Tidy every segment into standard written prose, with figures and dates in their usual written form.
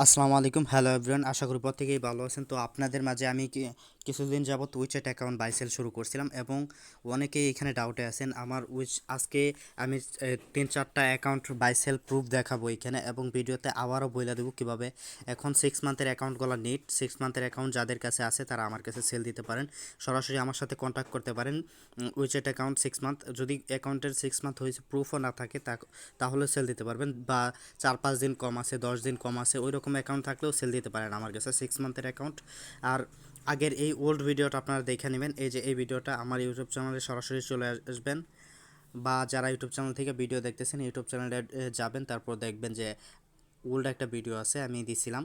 আসসালামু আলাইকুম, hello everyone. আশা করি প্রত্যেকেই ভালো আছেন। তো আপনাদের মাঝে আমি কিছুদিন যাবত উইচেট অ্যাকাউন্ট বাই সেল শুরু করছিলাম এবং অনেকেই এখানে ডাউটে আছেন। আমার আজকে আমি 3-4টা অ্যাকাউন্ট বাই সেল প্রুফ দেখাবো এখানে, এবং ভিডিওতে আবারও বলে দেবো কীভাবে এখন 6 মান্থের অ্যাকাউন্টগুলো নিট 6 মান্থের অ্যাকাউন্ট যাদের কাছে আছে তারা আমার কাছে সেল দিতে পারেন। সরাসরি আমার সাথে কন্ট্যাক্ট করতে পারেন। উইচেট অ্যাকাউন্ট 6 মান্থ, যদি অ্যাকাউন্টের 6 মান্থ হয়েছে প্রুফও না থাকে তাহলে সেল দিতে পারবেন, বা 4-5 দিন কম আছে, 10 দিন কম আছে, ওই রকম অ্যাকাউন্ট থাকলেও সেল দিতে পারেন আমার কাছে 6 মান্থের অ্যাকাউন্ট। আর আগের এই ওল্ড ভিডিওটা আপনারা দেখে নেবেন। এই যে এই ভিডিওটা আমার ইউটিউব চ্যানেলে সরাসরি চলে আসবেন, বা যারা ইউটিউব চ্যানেল থেকে ভিডিও দেখতেছেন ইউটিউব চ্যানেলে যাবেন, তারপর দেখবেন যে ওল্ড একটা ভিডিও আছে আমি দিছিলাম।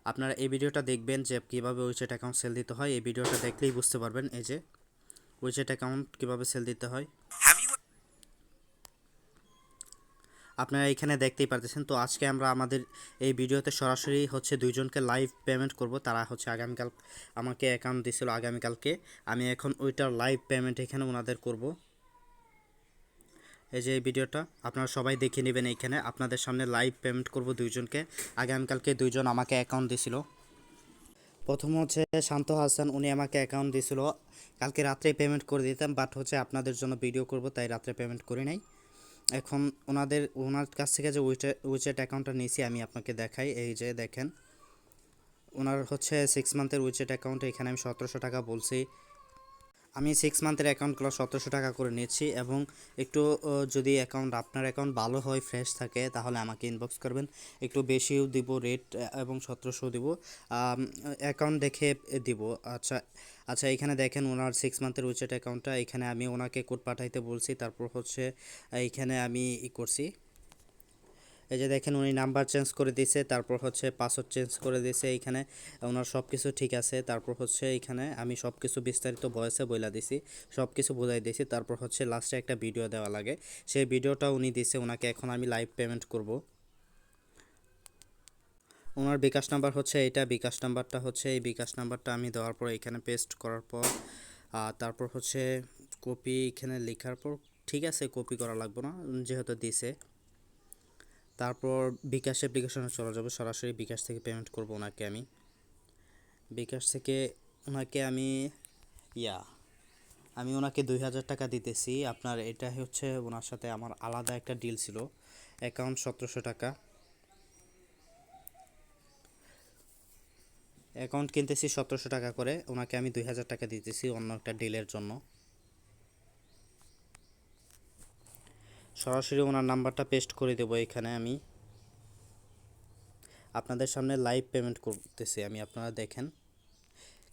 আপনারা এই ভিডিওটা দেখবেন যে কীভাবে উইচেট অ্যাকাউন্ট সেল দিতে হয়। এই ভিডিওটা দেখলেই বুঝতে পারবেন এই যে উইচেট অ্যাকাউন্ট কীভাবে সেল দিতে হয় আপনারা এখানে দেখতেই পারতেছেন। তো আজকে আমরা আমাদের এই ভিডিওতে সরাসরি হচ্ছে দুইজনকে লাইভ পেমেন্ট করব। তারা হচ্ছে আগামীকাল আমাকে অ্যাকাউন্ট দিয়েছিল আগামীকালকে, আমি এখন ওইটার লাইভ পেমেন্ট এখানে ওনাদের করব। এই যে এই ভিডিওটা আপনারা সবাই দেখে নেবেন। এইখানে আপনাদের সামনে লাইভ পেমেন্ট করব দুইজনকে। আগামীকালকে দুইজন আমাকে অ্যাকাউন্ট দিয়েছিল। প্রথম হচ্ছে শান্ত হাসান, উনি আমাকে অ্যাকাউন্ট দিয়েছিল, কালকে রাত্রে পেমেন্ট করে দিতাম, বাট হচ্ছে আপনাদের জন্য ভিডিও করব তাই রাত্রে পেমেন্ট করি নাই। এখন ওনার কাছ থেকে যে উইচেট অ্যাকাউন্টটা নিয়েছি আমি আপনাকে দেখাই। এই যে দেখেন, ওনার হচ্ছে 6 মান্থের উইচেট অ্যাকাউন্টে এখানে আমি 1700 টাকা বলছি। আমি 6 মান্থের অ্যাকাউন্টগুলো 1700 টাকা করে নিচ্ছি। এবং একটু যদি আপনার অ্যাকাউন্ট ভালো হয়, ফ্রেশ থাকে, তাহলে আমাকে ইনবক্স করবেন। একটু বেশিও দিব রেট, এবং 1700 দিব, অ্যাকাউন্ট দেখে দিব। আচ্ছা আচ্ছা, এখানে দেখেন ওনার 6 মান্থের উইচেট অ্যাকাউন্টটা, এখানে আমি ওনাকে কোড পাঠাইতে বলছি। তারপর হচ্ছে এইখানে আমি করছি। এই যে দেখেন উনি নাম্বার চেঞ্জ করে দিয়েছে, তারপর হচ্ছে পাসওয়ার্ড চেঞ্জ করে দিয়েছে। এইখানে ওনার সব কিছু ঠিক আছে। তারপর হচ্ছে এইখানে আমি সব কিছু বিস্তারিত ভয়েসে বইলা দিছি, সব কিছু বোঝাই দিয়েছি। তারপর হচ্ছে লাস্টে একটা ভিডিও দেওয়া লাগে, সেই ভিডিওটা উনি দিছে। ওনাকে এখন আমি লাইভ পেমেন্ট করব। ওনার বিকাশ নাম্বার হচ্ছে এইটা, বিকাশ নাম্বারটা হচ্ছে এই বিকাশ নাম্বারটা আমি দেওয়ার পর এখানে পেস্ট করার পর তারপর হচ্ছে কপি এখানে লেখার পর, ঠিক আছে কপি করা লাগবে না যেহেতু দিছে। তারপর বিকাশ অ্যাপ্লিকেশনে চলে যাবো, সরাসরি বিকাশ থেকে পেমেন্ট করব ওনাকে আমি। বিকাশ থেকে ওনাকে আমি ইয়া আমি ওনাকে 2000 টাকা দিতেছি। আপনার এটা হচ্ছে ওনার সাথে আমার আলাদা একটা ডিল ছিল, অ্যাকাউন্ট 1700 টাকা, অ্যাকাউন্ট কিনতেছি 1700 টাকা করে, ওনাকে আমি 2000 টাকা দিতেছি অন্য একটা ডিলের জন্য। সরাসরি ওনার নাম্বারটা পেস্ট করে দেবো এখানে আমি। আপনাদের সামনে লাইভ পেমেন্ট করতেছি আমি, আপনারা দেখেন।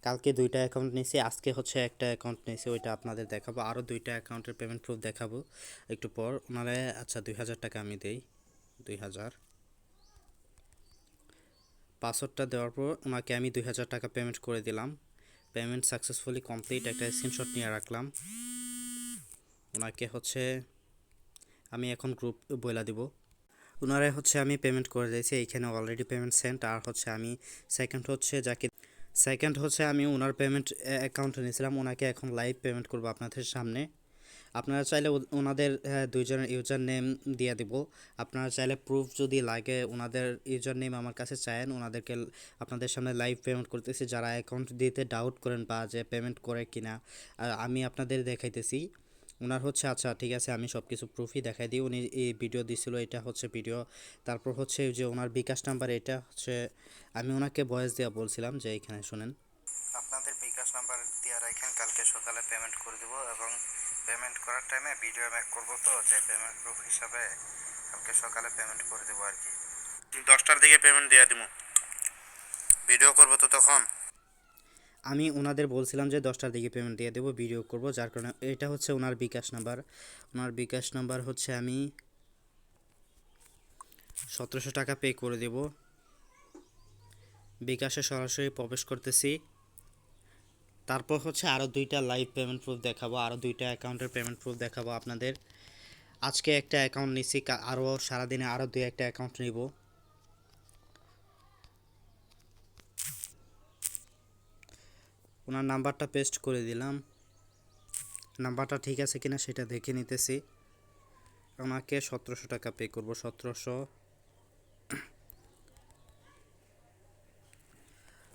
কালকে 2টা অ্যাকাউন্ট নিয়েছি, আজকে হচ্ছে একটা অ্যাকাউন্ট নিয়েছি, ওইটা আপনাদের দেখাবো। আরও 2টা অ্যাকাউন্টের পেমেন্ট প্রুফ দেখাবো একটু পর। ওনারা আচ্ছা 2000 টাকা আমি দেই, 2000 পাসওয়ার্ডটা দেওয়ার পর ওনাকে আমি 2000 টাকা পেমেন্ট করে দিলাম। পেমেন্ট সাকসেসফুলি কমপ্লিট, একটা স্ক্রিনশট নিয়ে রাখলাম। ওনাকে হচ্ছে আমি এখন গ্রুপ বইলা দিব। ওনারা হচ্ছে আমি পেমেন্ট করে দিয়েছি, এইখানে অলরেডি পেমেন্ট সেন্ট। আর হচ্ছে আমি সেকেন্ড হচ্ছে আমি ওনার পেমেন্ট অ্যাকাউন্টে নিয়েছিলাম, ওনাকে এখন লাইভ পেমেন্ট করব আপনাদের সামনে। আপনারা চাইলে ওনাদের দুইজনের ইউজার নেম দিয়ে দিব। আপনারা চাইলে প্রুফ যদি লাগে ওনাদের ইউজার নেম আমার কাছে চায়েন, ওনাদেরকে আপনাদের সামনে লাইভ পেমেন্ট করতেছি। যারা অ্যাকাউন্ট দিতে ডাউট করেন বা যে পেমেন্ট করে কিনা আমি আপনাদের দেখাইতেছি। ওনার হচ্ছে আচ্ছা ঠিক আছে, আমি সব কিছু প্রুফই দেখাই দিই। উনি এই ভিডিও দিছিল, এটা হচ্ছে ভিডিও। তারপর হচ্ছে যে ওনার বিকাশ নাম্বার, এটা হচ্ছে আমি ওনাকে ভয়েস দেওয়া বলছিলাম যে এখানে শুনেন। আপনাদের বিকাশ নাম্বার দিয়ে রাখেন, কালকে সকালে পেমেন্ট করে দেব, এবং পেমেন্ট করার টাইমে ভিডিও ব্যাক করব, তো যে পেমেন্ট প্রুফ হিসাবে কালকে সকালে পেমেন্ট করে দেবো আর কি। 10টার দিকে পেমেন্ট দিয়ে দিব, ভিডিও করব তো তখন। আমি ওনাদের বলছিলাম যে 10টার দিকে পেমেন্ট দিয়ে দেবো, ভিডিও করব, যার কারণে এটা হচ্ছে ওনার বিকাশ নাম্বার। ওনার বিকাশ নাম্বার হচ্ছে আমি 1700 টাকা পে করে দেব। বিকাশে সরাসরি প্রবেশ করতেছি। তারপর হচ্ছে আরও 2টা লাইভ পেমেন্ট প্রুফ দেখাবো, আরও 2টা অ্যাকাউন্টের পেমেন্ট প্রুফ দেখাবো আপনাদের। আজকে একটা অ্যাকাউন্ট নিছি, আরও সারাদিনে আরও 2-1টা অ্যাকাউন্ট নিব। ওনার নাম্বারটা পেস্ট করে দিলাম, নাম্বারটা ঠিক আছে কিনা সেটা দেখে নিতেছি। ওনাকে 1700 টাকা পে করব, 1700।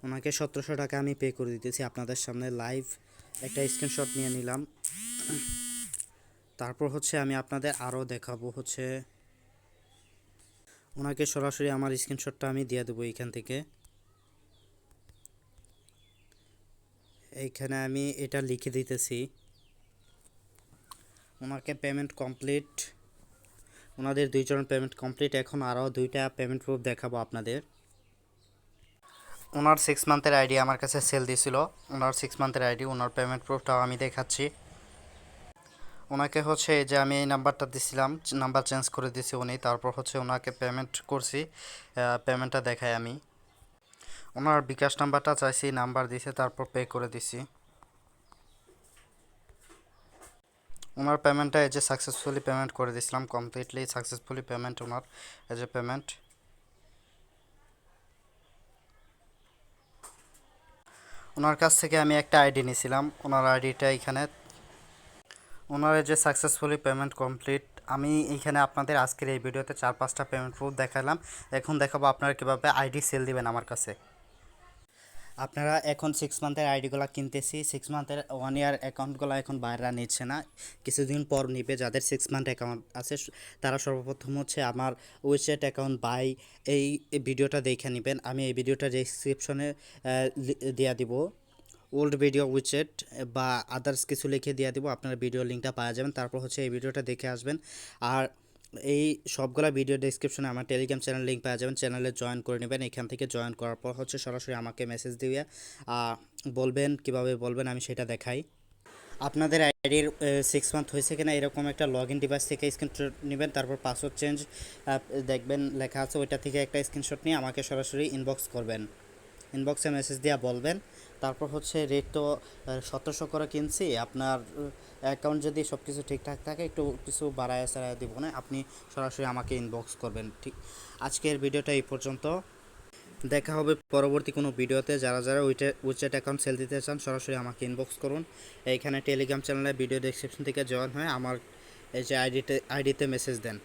ওনাকে 1700 টাকা আমি পে করে দিতেছি আপনাদের সামনে লাইভ একটা স্ক্রিনশট নিয়ে নিলাম। তারপর হচ্ছে আমি আপনাদের আরও দেখাবো হচ্ছে ওনাকে সরাসরি আমার স্ক্রিনশটটা আমি দিয়ে দেবো এইখান থেকে। এইখানে আমি এটা লিখে দিতেছি, ওনাকে পেমেন্ট কমপ্লিট, ওনাদের দুইজনের পেমেন্ট কমপ্লিট। এখন আরও দুইটা পেমেন্ট প্রুফ দেখাবো আপনাদের। ওনার 6 মান্থের আইডি আমার কাছে সেল দিয়েছিল, ওনার 6 মান্থের আইডি, ওনার পেমেন্ট প্রুফটাও আমি দেখাচ্ছি। ওনাকে হচ্ছে এই যে আমি এই নাম্বারটা দিছিলাম, নাম্বার চেঞ্জ করে দিছি উনি, তারপর হচ্ছে ওনাকে পেমেন্ট করছি, পেমেন্টটা দেখাই আমি। ওনার বিকাশ নাম্বারটা চাইছি, নাম্বার দিছে, তারপর পে করে দিছি। ওনার পেমেন্টটা এই যে সাকসেসফুলি পেমেন্ট করে দিয়েছিলাম, কমপ্লিটলি সাকসেসফুলি পেমেন্ট ওনার, এই যে পেমেন্ট। ওনার কাছ থেকে আমি একটা আইডি নিয়েছিলাম, ওনার আইডিটা এখানে। ওনার এই যে সাকসেসফুলি পেমেন্ট কমপ্লিট। আমি এইখানে আপনাদের আজকের এই ভিডিওতে 4-5টা পেমেন্ট প্রুফ দেখালাম। এখন দেখাবো আপনারা কীভাবে আইডি সেল দিবেন আমার কাছে। আপনারা এখন 6 মান্থের আইডিগুলো কিনতেছি, 6 মান্থের 1 ইয়ার অ্যাকাউন্টগুলো এখন বাইরে নিচ্ছে না, কিছুদিন পর নিবে। যাদের 6 মান্থ অ্যাকাউন্ট আছে তারা সর্বপ্রথম হচ্ছে আমার উইচেট অ্যাকাউন্ট বাই এই ভিডিওটা দেখে নেবেন। আমি এই ভিডিওটা ডেসক্রিপশনে দেওয়া দিব, ওল্ড ভিডিও উইচেট বা আদার্স কিছু লিখে দিয়ে দিব, আপনারা ভিডিও লিঙ্কটা পাওয়া যাবেন। তারপর হচ্ছে এই ভিডিওটা দেখে আসবেন। আর এই সবগুলা ভিডিও ডেসক্রিপশনে আমার টেলিগ্রাম চ্যানেল লিঙ্ক পাওয়া যাবেন, চ্যানেলে জয়েন করে নেবেন। এখান থেকে জয়েন করার পর হচ্ছে সরাসরি আমাকে মেসেজ দিয়ে বলবেন, কিভাবে বলবেন আমি সেটা দেখাই। আপনাদের আইডির 6 মান্থ হয়েছে কিনা এরকম একটা লগ ইন ডিভাইস থেকে স্ক্রিনশট নেবেন, তারপর পাসওয়ার্ড চেঞ্জ দেখবেন লেখা আছে, ওইটা থেকে একটা স্ক্রিনশট নিয়ে আমাকে সরাসরি ইনবক্স করবেন, ইনবক্সে মেসেজ দিয়ে বলবেন। তারপর হচ্ছে রেট তো 1700 করে কিনছি, আপনার অ্যাকাউন্ট যদি সব কিছু ঠিকঠাক থাকে একটু কিছু বাড়ায় চাড়ায় দিব না, আপনি সরাসরি আমাকে ইনবক্স করবেন। ঠিক, আজকের ভিডিওটা এই পর্যন্ত, দেখা হবে পরবর্তী কোনো ভিডিওতে। যারা যারা উইচেট অ্যাকাউন্ট সেল দিতে চান সরাসরি আমাকে ইনবক্স করুন। এইখানে টেলিগ্রাম চ্যানেলে ভিডিও ডেসক্রিপশন থেকে জয়েন হয়ে আমার এই যে আইডিতে মেসেজ দেন।